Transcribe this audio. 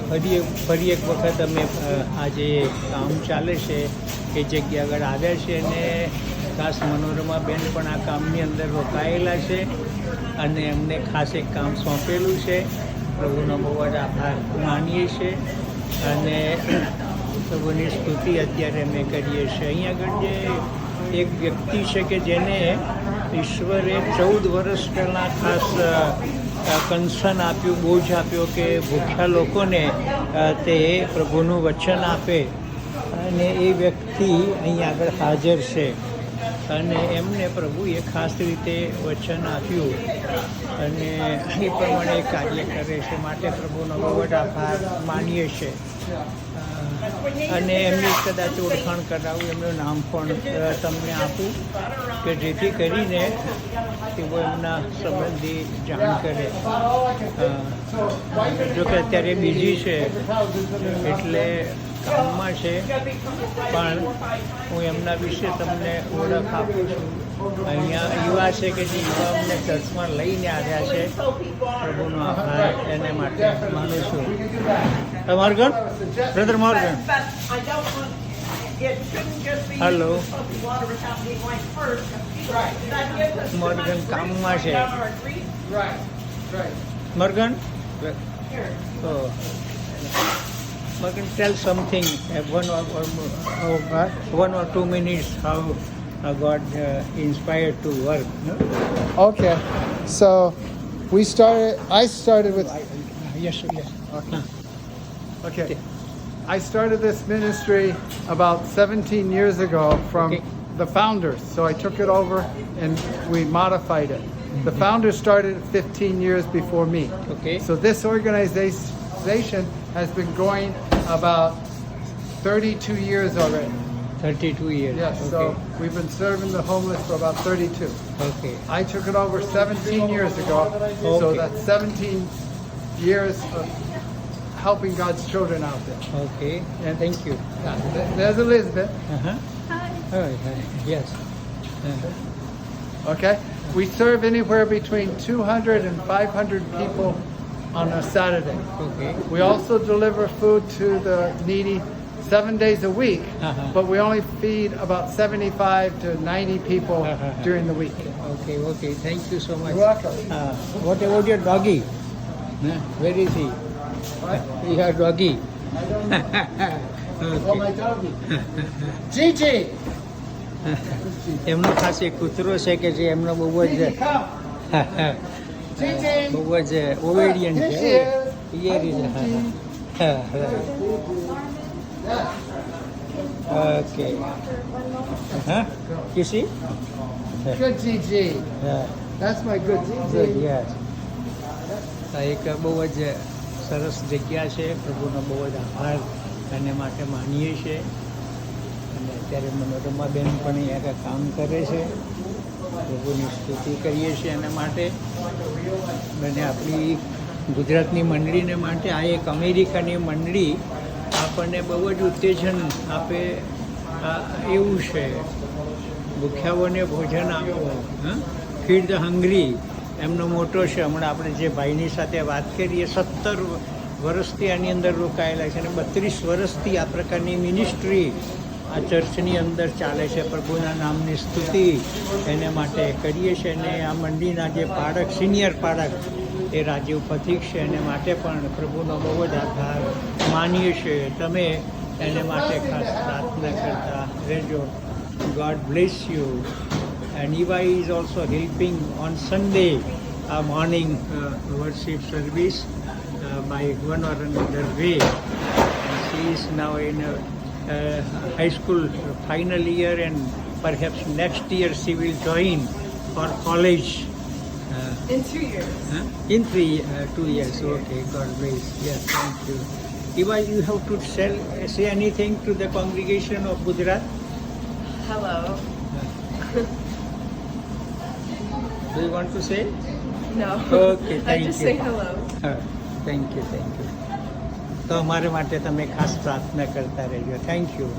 ફરી એક વખત અમે આ જે કામ ચાલે છે એ જગ્યા આગળ આવ્યા છે અને ખાસ મનોરમાબેન પણ આ કામની અંદર રોકાયેલા છે અને એમને ખાસ એક કામ સોંપેલું છે. પ્રભુનો બહુ જ આભાર માનીએ છીએ અને પ્રભુની સ્તુતિ અત્યારે અમે કરીએ છીએ. અહીંયા આગળ જે એક વ્યક્તિ છે કે જેને ઈશ્વરે 14 વર્ષ પહેલાં ખાસ કન્સર્ન આપ્યું, બોજ આપ્યો કે ભૂખ્યા લોકોને તે પ્રભુનું વચન આપે અને એ વ્યક્તિ અહીંયા આગળ હાજર છે અને એમને પ્રભુએ ખાસ રીતે વચન આપ્યું અને એ પ્રમાણે કાર્ય કરે છે. માટે પ્રભુનો બહુ જ આભાર માનીએ છીએ અને એમની કદાચ ઓળખાણ કરાવું, એમનું નામ પણ તમને આપું કે જેથી કરીને તેઓ એમના સંબંધી જાણ કરે. જોકે અત્યારે બીજી છે એટલે કામમાં છે, પણ હું એમના વિશે તમને ઓળખ આપું છું. અહીંયા યુવા છે કે જે યુવા અમને ચર્ચમાં લઈને આવ્યા છે. પ્રભુનો આભાર એને માટે માનું છું. Morgan, brother Morgan, hello. Morgan કામમાં છે. Morgan, Morgan, tell something, 1 or 2 minutes, how God inspired to work. No? Okay, so I started with. Yes. Okay, I started this ministry about 17 years ago from the founders. So I took it over and we modified it. The founders started 15 years before me. Okay. So this organization has been going about 32 years already. 32 years. Yes, Okay. so we've been serving the homeless for about 32. Okay. I took it over 17 years ago, so Okay. that's 17 years of helping God's children out there. Okay. And Thank you. There's Elizabeth, Hi. Yes. okay? We serve anywhere between 200 and 500 people on a Saturday. Okay. We also deliver food to the needy 7 days a week, but we only feed about 75 to 90 people during the week. Okay. Thank you so much. You're welcome. What about your doggy? Where is he? What? Your doggy. Oh, my doggy. Gigi! એમનો ખાસ એક કૂતરો છે કે જે એમનો બહુ જ Gigi, come! Gigi! બહુ જ ઓબેડિયન્ટ Here છે. she is. Here is Okay. You see? Good Gigi. That's my good Gigi. Yes. એક બહુ જ સરસ જગ્યા છે. પ્રભુનો બહુ જ આભાર એને માટે માનીએ છીએ અને અત્યારે મનોરમાબેન પણ અહીંયા કામ કરે છે. પ્રભુની સ્તુતિ કરીએ છીએ એના માટે અને આપણી ગુજરાતની મંડળીને માટે આ એક અમેરિકાની મંડળી આપણને બહુ જ ઉત્તેજન આપે એવું છે. ભૂખ્યાઓને ભોજન આપો, ફીડ ધ હંગ્રી એમનો મોટો છે. હમણાં આપણે જે ભાઈની સાથે વાત કરીએ 17 વર્ષથી આની અંદર રોકાયેલા છે અને 32 વર્ષથી આ પ્રકારની મિનિસ્ટ્રી આ ચર્ચની અંદર ચાલે છે. પ્રભુના નામની સ્તુતિ એને માટે કરીએ છીએ અને આ મંડીના જે પાડક, સિનિયર પાડક એ રાજીવ પથિક છે, એને માટે પણ પ્રભુનો બહુ જ આભાર માનીએ છીએ. તમે એને માટે ખાસ પ્રાર્થના કરતા રહેજો. God bless you. And Eva is also helping on Sunday morning worship service by one or another way. And she is now in high school final year and perhaps next year she will join for college. In 2 years. In 2 years. Okay, God bless. Yes, thank you. Eva, you have to say anything to the congregation of Gujarat. Hello. Do you want to say? No. Okay, thank I just you. say hello. Thank you. તો અમારે માટે તમે ખાસ પ્રાર્થના કરતા રહેજો. Thank you.